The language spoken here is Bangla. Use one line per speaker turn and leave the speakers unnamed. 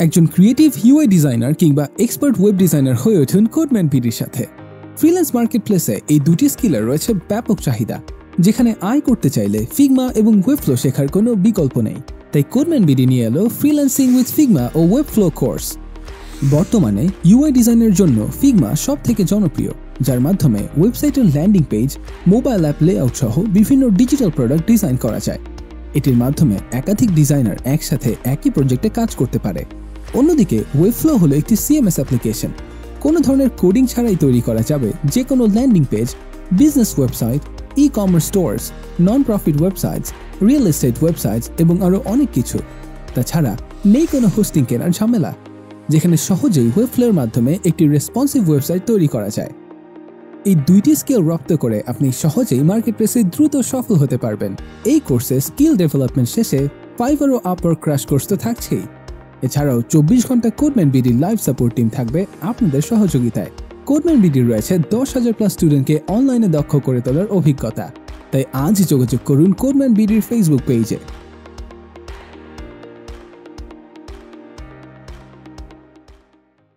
একজন ক্রিয়েটিভ ইউআই ডিজাইনার কিংবা এক্সপার্ট ওয়েব ডিজাইনার হয়ে উঠুন কোডম্যান বিডির সাথে। ফ্রিল্যান্স মার্কেটপ্লেসে এই দুটি স্কিলের রয়েছে ব্যাপক চাহিদা, যেখানে আয় করতে চাইলে ফিগমা এবং ওয়েবফ্লো শেখার কোনো বিকল্প নেই। তাই কোডম্যান বিডি নিয়ে এলো ফ্রিল্যান্সিং উইথ ফিগমা ও ওয়েবফ্লো কোর্স। বর্তমানে ইউআই ডিজাইনের জন্য ফিগমা সব থেকে জনপ্রিয়, যার মাধ্যমে ওয়েবসাইটের landing page, mobile app layout সহ বিভিন্ন ডিজিটাল প্রোডাক্ট ডিজাইন করা যায়। এটির মাধ্যমে একাধিক ডিজাইনার একসাথে একই প্রজেক্টে কাজ করতে পারে। অন্যদিকে ওয়েবফ্লো হলো একটি সিএমএস অ্যাপ্লিকেশন। কোনো ধরনের কোডিং ছাড়াই তৈরি করা যাবে যে কোনো landing page, business website, e-commerce stores, non profit websites, real estate websites এবং আরও অনেক কিছু। তাছাড়া নেই কোনো হোস্টিং কেনার ঝামেলা, যেখানে সহজেই ওয়েবফ্লোর মাধ্যমে একটি রেসপন্সিভ ওয়েবসাইট তৈরি করা যায়। এই দুইটি স্কিল রপ্ত করে আপনি সহজেই মার্কেটপ্লেসে দ্রুত সফল হতে পারবেন। এই কোর্সে স্কিল ডেভেলপমেন্ট শেষে ফাইভার ও আপওয়ার্ক ক্র্যাশ কোর্স তো থাকছেই। এছাড়াও 24 ঘন্টা কোডম্যান বিডির লাইভ সাপোর্ট টিম থাকবে আপনাদের সহযোগিতায়। কোডম্যান বিডির রয়েছে 10,000+ স্টুডেন্টকে অনলাইনে দক্ষ করে তোলার অভিজ্ঞতা। তাই আজই যোগাযোগ করুন কোডম্যান বিডির ফেসবুক পেজে।